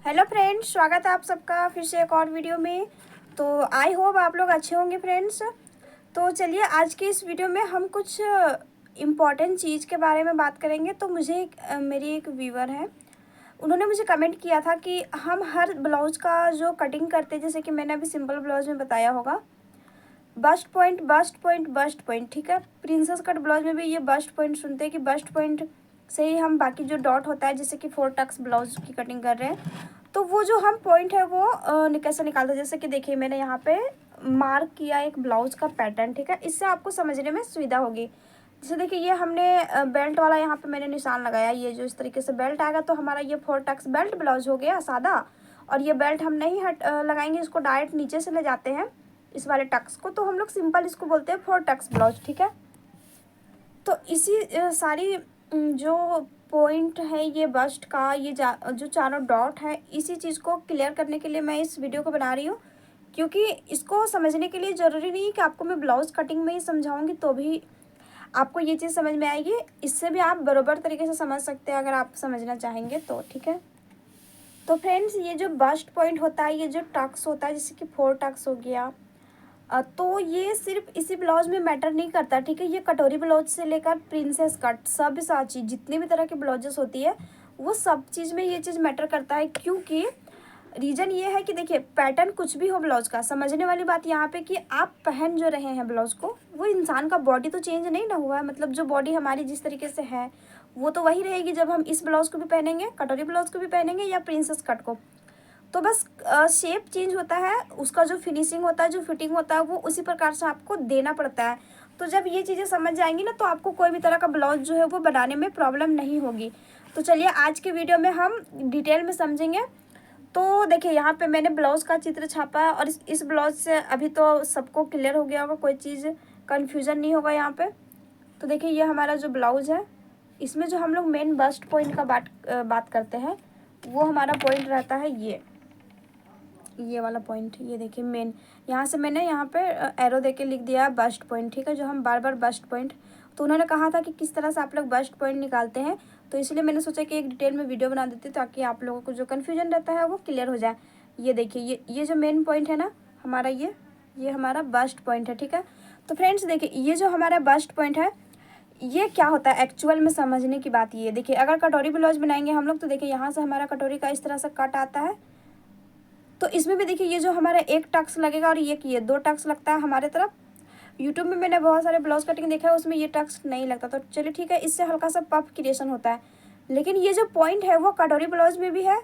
Hello friends, स्वागत है आप सबका फिर से एक और वीडियो में। तो आई होप आप लोग अच्छे होंगे फ्रेंड्स। तो चलिए आज की इस वीडियो में हम कुछ इम्पॉर्टेंट चीज़ के बारे में बात करेंगे। तो मुझे मेरी एक व्यूअर है, उन्होंने मुझे कमेंट किया था कि हम हर ब्लाउज़ का जो कटिंग करते हैं, जैसे कि मैंने अभी सिंपल ब्लाउज़ में बताया होगा, bast point bast point bast point, ठीक है। प्रिंसेस कट ब्लाउज में भी ये बस्ट पॉइंट सुनते हैं कि बस्ट पॉइंट से ही हम बाकी जो डॉट होता है, जैसे कि 4 टक्स ब्लाउज की कटिंग कर रहे हैं, तो वो जो हम पॉइंट है वो कैसे निकालते हैं। जैसे कि देखिए मैंने यहाँ पे मार्क किया एक ब्लाउज का पैटर्न, ठीक है। इससे आपको समझने में सुविधा होगी। जैसे देखिए ये हमने बेल्ट वाला यहाँ पे मैंने निशान लगाया, ये जो इस तरीके से बेल्ट आएगा तो हमारा ये 4 टक्स बेल्ट ब्लाउज हो गया सादा। और ये बेल्ट हम नहीं लगाएंगे, इसको डायरेक्ट नीचे से ले जाते हैं इस वाले टक्स को, तो हम लोग सिंपल इसको बोलते हैं 4 टक्स ब्लाउज, ठीक है। तो इसी सारी जो पॉइंट है ये बस्ट का, ये जो चारों डॉट है, इसी चीज़ को क्लियर करने के लिए मैं इस वीडियो को बना रही हूँ। क्योंकि इसको समझने के लिए ज़रूरी नहीं है कि आपको मैं ब्लाउज कटिंग में ही समझाऊंगी तो भी आपको ये चीज़ समझ में आएगी। इससे भी आप बराबर तरीके से समझ सकते हैं अगर आप समझना चाहेंगे तो, ठीक है। तो फ्रेंड्स ये जो बस्ट पॉइंट होता है, ये जो टक्स होता है, जैसे कि 4 टक्स हो गया, तो ये सिर्फ इसी ब्लाउज में मैटर नहीं करता, ठीक है। ये कटोरी ब्लाउज से लेकर प्रिंसेस कट सब सारी जितनी भी तरह की ब्लाउजेस होती है वो सब चीज़ में ये चीज़ मैटर करता है। क्योंकि रीज़न ये है कि देखिए पैटर्न कुछ भी हो ब्लाउज का, समझने वाली बात यहाँ पे कि आप पहन जो रहे हैं ब्लाउज को, वो इंसान का बॉडी तो चेंज नहीं ना हुआ है। मतलब जो बॉडी हमारी जिस तरीके से है वो तो वही रहेगी जब हम इस ब्लाउज को भी पहनेंगे, कटोरी ब्लाउज को भी पहनेंगे या प्रिंसेस कट को। तो बस शेप चेंज होता है, उसका जो फिनिशिंग होता है, जो फिटिंग होता है, वो उसी प्रकार से आपको देना पड़ता है। तो जब ये चीज़ें समझ जाएंगी ना तो आपको कोई भी तरह का ब्लाउज जो है वो बनाने में प्रॉब्लम नहीं होगी। तो चलिए आज के वीडियो में हम डिटेल में समझेंगे। तो देखिए यहाँ पे मैंने ब्लाउज़ का चित्र छापा है और इस ब्लाउज से अभी तो सबको क्लियर हो गया होगा, कोई चीज़ कन्फ्यूज़न नहीं होगा यहाँ पे। तो देखिए ये हमारा जो ब्लाउज़ है, इसमें जो हम लोग मेन बस्ट पॉइंट का बात करते हैं, वो हमारा पॉइंट रहता है ये वाला पॉइंट। ये देखिए मेन, यहाँ से मैंने यहाँ पे एरो देके लिख दिया है बस्ट पॉइंट, ठीक है, जो हम बार बार बस्ट पॉइंट। तो उन्होंने कहा था कि किस तरह से आप लोग बस्ट पॉइंट निकालते हैं, तो इसलिए मैंने सोचा कि एक डिटेल में वीडियो बना देती ताकि आप लोगों को जो कन्फ्यूजन रहता है वो क्लियर हो जाए। ये देखिए ये जो मेन पॉइंट है ना हमारा, ये हमारा बस्ट पॉइंट है, ठीक है। तो फ्रेंड्स देखिए ये जो हमारा बस्ट पॉइंट है, ये क्या होता है एक्चुअल में समझने की बात ये देखिए। अगर कटोरी ब्लाउज बनाएंगे हम लोग तो देखिए यहाँ से हमारा कटोरी का इस तरह से कट आता है। तो इसमें भी देखिए ये जो हमारा एक टक्स लगेगा और ये 2 टक्स लगता है हमारे तरफ। यूट्यूब में मैंने बहुत सारे ब्लाउज कटिंग देखा है, उसमें ये टक्स नहीं लगता। तो चलिए ठीक है, इससे हल्का सा पफ क्रिएशन होता है। लेकिन ये जो पॉइंट है वो कटोरी ब्लाउज में भी है।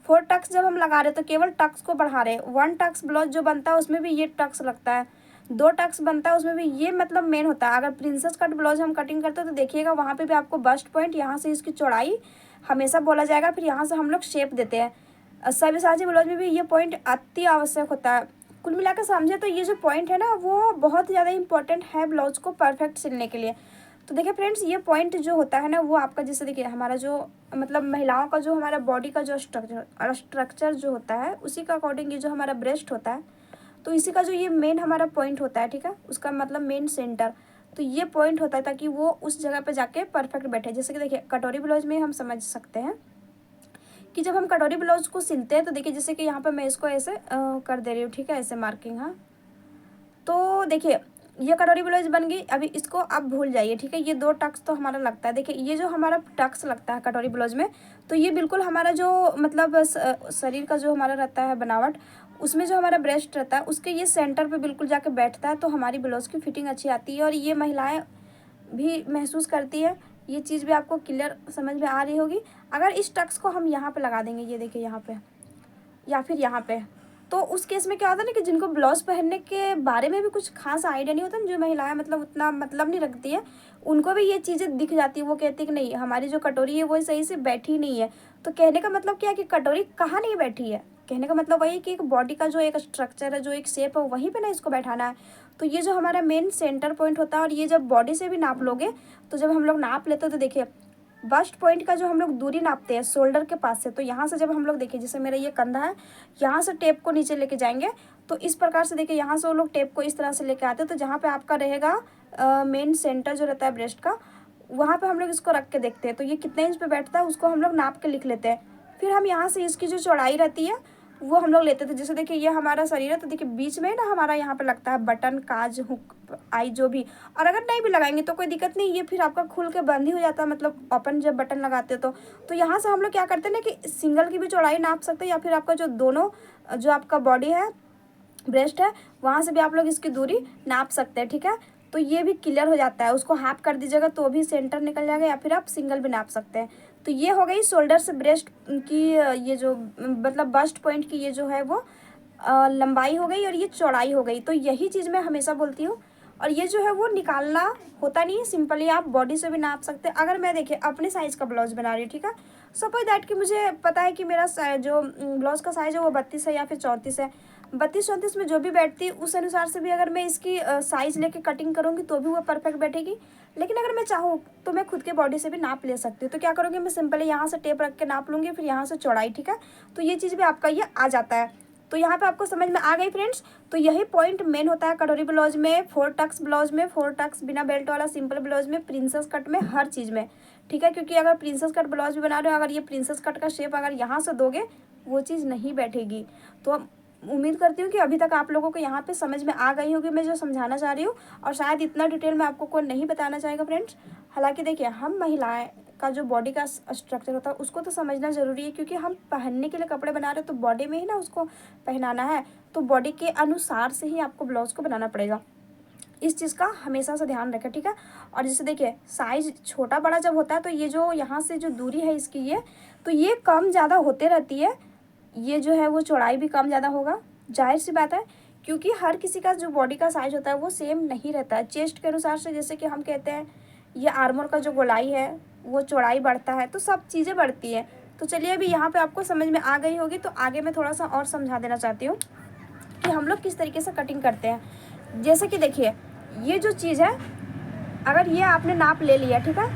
4 टक्स जब हम लगा रहे हैं तो केवल टक्स को बढ़ा रहे हैं। 1 टक्स ब्लाउज जो बनता है उसमें भी ये टक्स लगता है। 2 टक्स बनता है उसमें भी ये मतलब मेन होता है। अगर प्रिंसेस कट ब्लाउज हम कटिंग करते हैं तो देखिएगा वहाँ पे भी आपको बस्ट पॉइंट, यहाँ से इसकी चौड़ाई हमेशा बोला जाएगा, फिर यहाँ से हम लोग शेप देते हैं। सव्यसाची ब्लाउज में भी ये पॉइंट अति आवश्यक होता है। कुल मिलाकर समझे तो ये जो पॉइंट है ना वो बहुत ज़्यादा इंपॉर्टेंट है ब्लाउज को परफेक्ट सिलने के लिए। तो देखिए फ्रेंड्स ये पॉइंट जो होता है ना वो आपका, जैसे देखिए हमारा जो मतलब महिलाओं का जो हमारा बॉडी का जो स्ट्रक्चर जो होता है उसी का अकॉर्डिंग ये जो हमारा ब्रेस्ट होता है, तो इसी का जो ये मेन हमारा पॉइंट होता है, ठीक है, उसका मतलब मेन सेंटर। तो ये पॉइंट होता है ताकि वो उस जगह पे जाके परफेक्ट बैठे। जैसे कि देखिए कटोरी ब्लाउज में हम समझ सकते हैं कि जब हम कटोरी ब्लाउज को सिलते हैं तो देखिए जैसे कि यहाँ पे मैं इसको ऐसे कर दे रही हूँ, ठीक है, ऐसे मार्किंग। हाँ, तो देखिए ये कटोरी ब्लाउज बन गई। अभी इसको आप भूल जाइए, ठीक है। ये 2 टक्स तो हमारा लगता है। देखिए ये जो हमारा टक्स लगता है कटोरी ब्लाउज में, तो ये बिल्कुल हमारा जो मतलब शरीर का जो हमारा रहता है बनावट, उसमें जो हमारा ब्रेस्ट रहता है उसके ये सेंटर पे बिल्कुल जाके बैठता है, तो हमारी ब्लाउज की फिटिंग अच्छी आती है और ये महिलाएं भी महसूस करती है। ये चीज़ भी आपको क्लियर समझ में आ रही होगी। अगर इस टक्स को हम यहाँ पे लगा देंगे, ये देखिए यहाँ पे या फिर यहाँ पे, तो उस केस में क्या होता है ना कि जिनको ब्लाउज पहनने के बारे में भी कुछ खास आइडिया नहीं होता, जो महिलाएं मतलब उतना मतलब नहीं रखती है, उनको भी ये चीज़ें दिख जाती है। वो कहती है कि नहीं हमारी जो कटोरी है वो सही से बैठी नहीं है। तो कहने का मतलब क्या है कि कटोरी कहाँ नहीं बैठी है, कहने का मतलब वही कि एक बॉडी का जो एक स्ट्रक्चर है, जो एक शेप है, वहीं पे ना इसको बैठाना है। तो ये जो हमारा मेन सेंटर पॉइंट होता है, और ये जब बॉडी से भी नाप लोगे तो जब हम लोग नाप लेते हैं तो देखिए बस्ट पॉइंट का जो हम लोग दूरी नापते हैं शोल्डर के पास से, तो यहाँ से जब हम लोग देखिए जैसे मेरा ये कंधा है, यहाँ से टेप को नीचे लेके जाएंगे तो इस प्रकार से देखिए यहाँ से वो लोग टेप को इस तरह से लेके आते हैं। तो जहाँ पे आपका रहेगा मेन सेंटर जो रहता है ब्रेस्ट का, वहाँ पे हम लोग इसको रख के देखते हैं तो ये कितने इंच पे बैठता है उसको हम लोग नाप के लिख लेते हैं। फिर हम यहाँ से इसकी जो चौड़ाई रहती है वो हम लोग लेते थे। जैसे देखिए ये हमारा शरीर है, तो देखिए बीच में ना हमारा यहाँ पे लगता है बटन, काज, हुक, आई जो भी। और अगर नहीं भी लगाएंगे तो कोई दिक्कत नहीं, ये फिर आपका खुल के बंद ही हो जाता है, मतलब अपन जब बटन लगाते तो यहाँ से हम लोग क्या करते हैं ना कि सिंगल की भी चौड़ाई नाप सकते हैं, या फिर आपका जो दोनों जो आपका बॉडी है, ब्रेस्ट है, वहाँ से भी आप लोग इसकी दूरी नाप सकते हैं। ठीक है, तो ये भी क्लियर हो जाता है। उसको हाफ कर दीजिएगा तो भी सेंटर निकल जाएगा, या फिर आप सिंगल भी नाप सकते हैं। तो ये हो गई शोल्डर से ब्रेस्ट की ये जो मतलब बस्ट पॉइंट की ये जो है वो लंबाई हो गई और ये चौड़ाई हो गई। तो यही चीज़ मैं हमेशा बोलती हूँ। और ये जो है वो निकालना होता नहीं है, सिंपली आप बॉडी से भी नाप सकते हैं। अगर मैं देखिए अपने साइज़ का ब्लाउज बना रही हूँ, ठीक है, सपोज दैट कि मुझे पता है कि मेरा जो ब्लाउज का साइज़ है वो 32 है या फिर 34 है। 32-34 में जो भी बैठती है उस अनुसार से भी अगर मैं इसकी साइज़ लेके कटिंग करूँगी तो भी वो परफेक्ट बैठेगी। लेकिन अगर मैं चाहूँ तो मैं खुद के बॉडी से भी नाप ले सकती हूँ। तो क्या करूँगी, मैं सिंपली यहाँ से टेप रख के नाप लूँगी, फिर यहाँ से चौड़ाई। ठीक है, तो ये चीज़ भी आपका ये आ जाता है। तो यहाँ पे आपको समझ में आ गई फ्रेंड्स। तो यही पॉइंट मेन होता है कटोरी ब्लाउज में, 4 टक्स ब्लाउज में, 4 टक्स बिना बेल्ट वाला सिंपल ब्लाउज में, प्रिंसेस कट में, हर चीज़ में। ठीक है, क्योंकि अगर प्रिंसेस कट ब्लाउज भी बना रहे हो, अगर ये प्रिंसेस कट का शेप अगर यहाँ से दोगे वो चीज़ नहीं बैठेगी। तो उम्मीद करती हूँ कि अभी तक आप लोगों को यहाँ पे समझ में आ गई होगी मैं जो समझाना चाह रही हूँ। और शायद इतना डिटेल में आपको कोई नहीं बताना चाहेगा फ्रेंड्स। हालांकि देखिए हम महिलाएं का जो बॉडी का स्ट्रक्चर होता है उसको तो समझना ज़रूरी है, क्योंकि हम पहनने के लिए कपड़े बना रहे हैं तो बॉडी में ही ना उसको पहनाना है। तो बॉडी के अनुसार से ही आपको ब्लाउज को बनाना पड़ेगा। इस चीज़ का हमेशा से ध्यान रखें। ठीक है, और जैसे देखिए साइज छोटा बड़ा जब होता है तो ये जो यहाँ से जो दूरी है इसकी ये तो ये कम ज़्यादा होते रहती है। ये जो है वो चौड़ाई भी कम ज़्यादा होगा, जाहिर सी बात है, क्योंकि हर किसी का जो बॉडी का साइज होता है वो सेम नहीं रहता है। चेस्ट के अनुसार से जैसे कि हम कहते हैं ये आर्मर का जो गोलाई है वो चौड़ाई बढ़ता है, तो सब चीज़ें बढ़ती है। तो चलिए अभी यहाँ पे आपको समझ में आ गई होगी, तो आगे मैं थोड़ा सा और समझा देना चाहती हूँ कि हम लोग किस तरीके से कटिंग करते हैं। जैसे कि देखिए ये जो चीज़ है अगर ये आपने नाप ले लिया, ठीक है,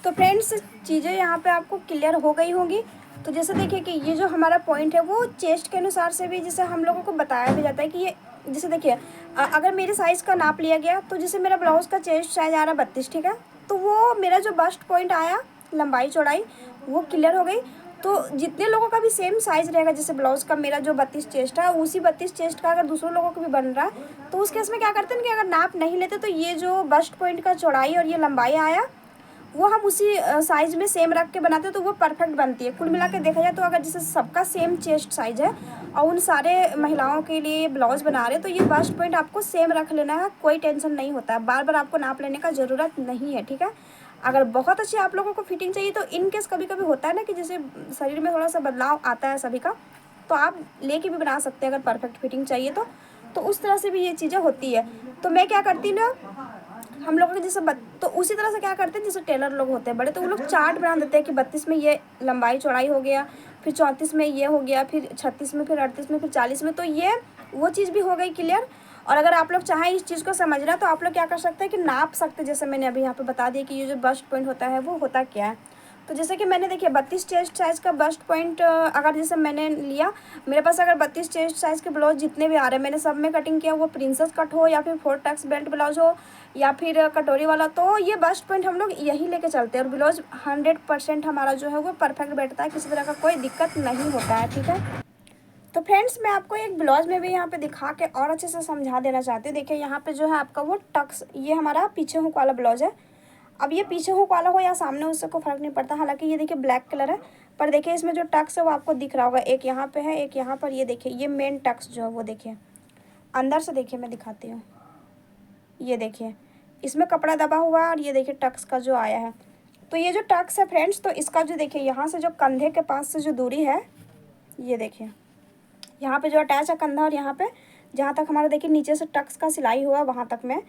तो फ्रेंड्स चीज़ें यहाँ पे आपको क्लियर हो गई होंगी। तो जैसे देखिए कि ये जो हमारा पॉइंट है वो चेस्ट के अनुसार से भी जैसे हम लोगों को बताया भी जाता है कि ये जैसे देखिए अगर मेरे साइज़ का नाप लिया गया तो जैसे मेरा ब्लाउज़ का चेस्ट साइज आ रहा है 32, ठीक है, तो वो मेरा जो बस्ट पॉइंट आया लंबाई चौड़ाई वो क्लियर हो गई। तो जितने लोगों का भी सेम साइज़ रहेगा, जैसे ब्लाउज़ का मेरा जो 32 चेस्ट है उसी 32 चेस्ट का अगर दूसरों लोगों को भी बन रहा है तो उस केस में क्या करते हैं कि अगर नाप नहीं लेते तो ये जो बस्ट पॉइंट का चौड़ाई और ये लंबाई आया वो हम उसी साइज़ में सेम रख के बनाते हैं तो वो परफेक्ट बनती है। कुल मिला के देखा जाए तो अगर जैसे सबका सेम चेस्ट साइज़ है और उन सारे महिलाओं के लिए ब्लाउज़ बना रहे हैं तो ये बस्ट पॉइंट आपको सेम रख लेना है, कोई टेंशन नहीं होता है, बार बार आपको नाप लेने का ज़रूरत नहीं है। ठीक है, अगर बहुत अच्छी आप लोगों को फिटिंग चाहिए तो इन केस कभी कभी होता है ना कि जैसे शरीर में थोड़ा सा बदलाव आता है सभी का, तो आप लेके भी बना सकते हैं अगर परफेक्ट फिटिंग चाहिए तो उस तरह से भी ये चीज़ें होती है। तो मैं क्या करती हूँ ना, हम लोगों के जैसे तो उसी तरह से क्या करते हैं जैसे टेलर लोग होते हैं बड़े, तो वो लोग चार्ट बना देते हैं कि 32 में ये लंबाई चौड़ाई हो गया, फिर 34 में ये हो गया, फिर 36 में, फिर 38 में, फिर 40 में। तो ये वो चीज़ भी हो गई क्लियर। और अगर आप लोग चाहें इस चीज़ को समझना तो आप लोग क्या कर सकते हैं कि नाप सकते हैं, जैसे मैंने अभी यहाँ पे बता दिया कि ये जो बस्ट पॉइंट होता है वो होता क्या है। तो जैसे कि मैंने देखिए 32 चेस्ट साइज़ का बस्ट पॉइंट अगर जैसे मैंने लिया, मेरे पास अगर 32 चेस्ट साइज़ के ब्लाउज जितने भी आ रहे हैं मैंने सब में कटिंग किया, वो प्रिंसेस कट हो या फिर 4 टक्स बेल्ट ब्लाउज हो या फिर कटोरी वाला, तो ये बस्ट पॉइंट हम लोग यही लेके चलते हैं और ब्लाउज 100% हमारा जो है वो परफेक्ट बैठता है, किसी तरह का कोई दिक्कत नहीं होता है। ठीक है, तो फ्रेंड्स मैं आपको एक ब्लाउज में भी यहाँ पे दिखा के और अच्छे से समझा देना चाहती हूँ। देखिए यहाँ पे जो है आपका वो टक्स, ये हमारा पीछे हुक वाला ब्लाउज है। अब ये पीछे हुक वाला हो या सामने उससे कोई फ़र्क नहीं पड़ता। हालांकि ये देखिए ब्लैक कलर है, पर देखिए इसमें जो टक्स है वो आपको दिख रहा होगा, एक यहाँ पे है एक यहाँ पर। ये देखिए ये मेन टक्स जो है वो देखिए अंदर से, देखिए मैं दिखाती हूँ, ये देखिए इसमें कपड़ा दबा हुआ है और ये देखिए टक्स का जो आया है। तो ये जो टक्स है फ्रेंड्स, तो इसका जो देखिए यहाँ से जो कंधे के पास से जो दूरी है, ये देखिए यहाँ पे जो अटैच है कंधा और यहाँ पे जहाँ तक हमारा देखिए नीचे से टक्स का सिलाई हुआ वहाँ तक में,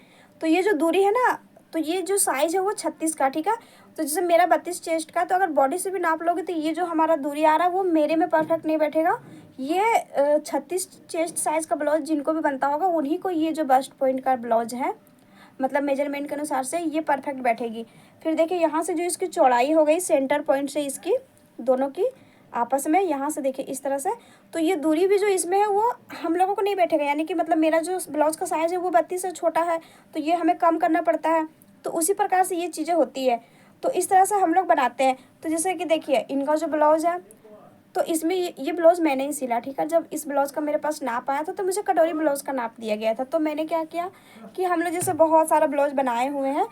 तो ये जो दूरी है ना, तो ये जो साइज़ है वो 36 का। ठीक है, तो जैसे मेरा 32 चेस्ट का, तो अगर बॉडी से भी नाप लोगे तो ये जो हमारा दूरी आ रहा है वो मेरे में परफेक्ट नहीं बैठेगा। ये 36 चेस्ट साइज़ का ब्लाउज जिनको भी बनता होगा उन्हीं को ये जो बस्ट पॉइंट का ब्लाउज है मतलब मेजरमेंट के अनुसार से ये परफेक्ट बैठेगी। फिर देखिए यहाँ से जो इसकी चौड़ाई हो गई सेंटर पॉइंट से इसकी दोनों की आपस में, यहाँ से देखिए इस तरह से, तो ये दूरी भी जो इसमें है वो हम लोगों को नहीं बैठेगा। यानी कि मतलब मेरा जो ब्लाउज का साइज़ है वो 32 से छोटा है तो ये हमें कम करना पड़ता है, तो उसी प्रकार से ये चीज़ें होती है। तो इस तरह से हम लोग बनाते हैं। तो जैसे कि देखिए इनका जो ब्लाउज़ है, तो इसमें ये ब्लाउज़ मैंने ही सिला, ठीक है। जब इस ब्लाउज़ का मेरे पास नाप आया था तो मुझे कटोरी ब्लाउज़ का नाप दिया गया था। तो मैंने क्या किया कि हम लोग जैसे बहुत सारा ब्लाउज़ बनाए हुए हैं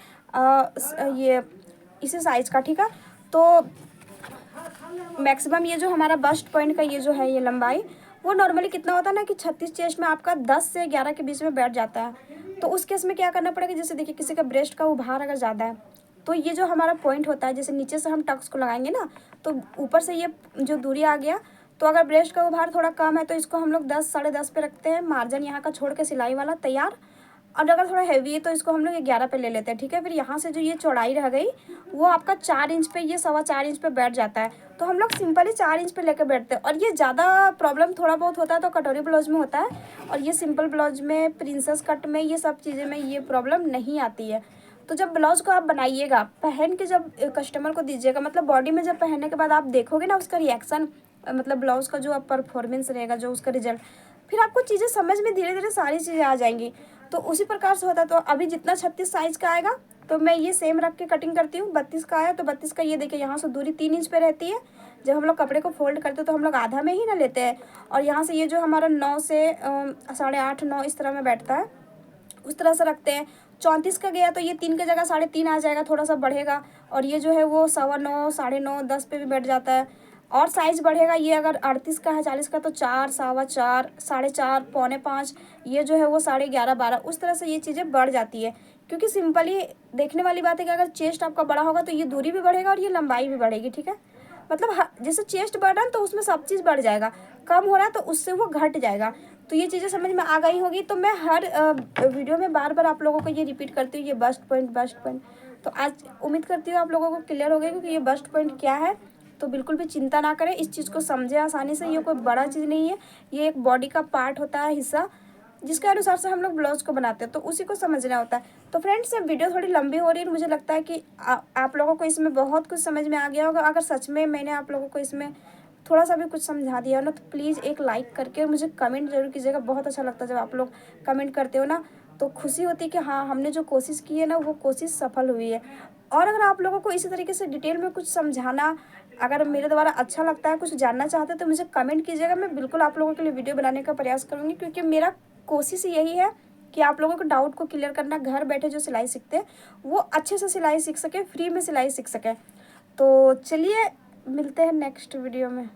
ये इसी साइज़ का, ठीक है। तो मैक्सिमम ये जो हमारा बस्ट पॉइंट का ये जो है ये लंबाई, वो नॉर्मली कितना होता है ना कि 36 चेस्ट में आपका 10 से 11 के बीच में बैठ जाता है। तो उस केस में क्या करना पड़ेगा, जैसे देखिए किसी का ब्रेस्ट का उभार अगर ज़्यादा है तो ये जो हमारा पॉइंट होता है, जैसे नीचे से हम टक्स को लगाएंगे ना तो ऊपर से ये जो दूरी आ गया, तो अगर ब्रेस्ट का उभार थोड़ा कम है तो इसको हम लोग 10 साढ़े 10 पे रखते हैं, मार्जिन यहाँ का छोड़ के सिलाई वाला तैयार। और अगर थोड़ा हैवी है तो इसको हम लोग 11 पे ले लेते हैं, ठीक है। फिर यहाँ से जो ये चौड़ाई रह गई वो आपका 4 इंच पे, ये 4.25 इंच पे बैठ जाता है। तो हम लोग सिंपली 4 इंच पे लेकर बैठते हैं। और ये ज़्यादा प्रॉब्लम थोड़ा बहुत होता है तो कटोरी ब्लाउज में होता है, और ये सिंपल ब्लाउज में, प्रिंसेस कट में, ये सब चीज़ें में ये प्रॉब्लम नहीं आती है। तो जब ब्लाउज़ को आप बनाइएगा, पहन के जब कस्टमर को दीजिएगा, मतलब बॉडी में जब पहनने के बाद आप देखोगे ना उसका रिएक्शन, मतलब ब्लाउज़ का जो परफॉर्मेंस रहेगा, जो उसका रिजल्ट, फिर आपको चीज़ें समझ में धीरे धीरे सारी चीज़ें आ जाएंगी। तो उसी प्रकार से होता है। तो अभी जितना 36 साइज़ का आएगा तो मैं ये सेम रख के कटिंग करती हूँ। 32 का आया तो 32 का ये देखिए यहाँ से दूरी 3 इंच पे रहती है। जब हम लोग कपड़े को फोल्ड करते हैं तो हम लोग आधा में ही ना लेते हैं, और यहाँ से ये जो हमारा 9 से 8.5 9 इस तरह में बैठता है, उस तरह से रखते हैं। 34 का गया तो ये 3 की जगह 3.5 आ जाएगा, थोड़ा सा बढ़ेगा। और ये जो है वो 9.25 9.5 10 पे भी बैठ जाता है। और साइज़ बढ़ेगा, ये अगर 38 का है 40 का तो 4 4.25 4.5 4.25, ये जो है वो 11.5 12, उस तरह से ये चीज़ें बढ़ जाती है। क्योंकि सिंपली देखने वाली बात है कि अगर चेस्ट आपका बड़ा होगा तो ये दूरी भी बढ़ेगा और ये लंबाई भी बढ़ेगी, ठीक है। मतलब जैसे चेस्ट बढ़ रहा है तो उसमें सब चीज़ बढ़ जाएगा, कम हो रहा है तो उससे वो घट जाएगा। तो ये चीज़ें समझ में आ गई होगी। तो मैं हर वीडियो में बार बार आप लोगों को ये रिपीट करती हूँ, ये बस्ट पॉइंट। तो आज उम्मीद करती हूँ आप लोगों को क्लियर हो गया क्योंकि ये बस्ट पॉइंट क्या है। तो बिल्कुल भी चिंता ना करें, इस चीज़ को समझें आसानी से। ये कोई बड़ा चीज़ नहीं है, ये एक बॉडी का पार्ट होता है, हिस्सा, जिसके अनुसार से हम लोग ब्लाउज को बनाते हैं, तो उसी को समझना होता है। तो फ्रेंड्स, वीडियो थोड़ी लंबी हो रही है, मुझे लगता है कि आप लोगों को इसमें बहुत कुछ समझ में आ गया होगा। अगर सच में मैंने आप लोगों को इसमें थोड़ा सा भी कुछ समझा दिया हो ना तो प्लीज़ एक लाइक करके मुझे कमेंट जरूर कीजिएगा। बहुत अच्छा लगता है जब आप लोग कमेंट करते हो ना, तो खुशी होती है कि हाँ, हमने जो कोशिश की है ना वो कोशिश सफल हुई है। और अगर आप लोगों को इसी तरीके से डिटेल में कुछ समझाना, अगर मेरे द्वारा अच्छा लगता है, कुछ जानना चाहते हैं तो मुझे कमेंट कीजिएगा। मैं बिल्कुल आप लोगों के लिए वीडियो बनाने का प्रयास करूँगी, क्योंकि मेरा कोशिश यही है कि आप लोगों को डाउट को क्लियर करना, घर बैठे जो सिलाई सीखते हैं वो अच्छे से सिलाई सीख सके, फ्री में सिलाई सीख सके। तो चलिए मिलते हैं नेक्स्ट वीडियो में।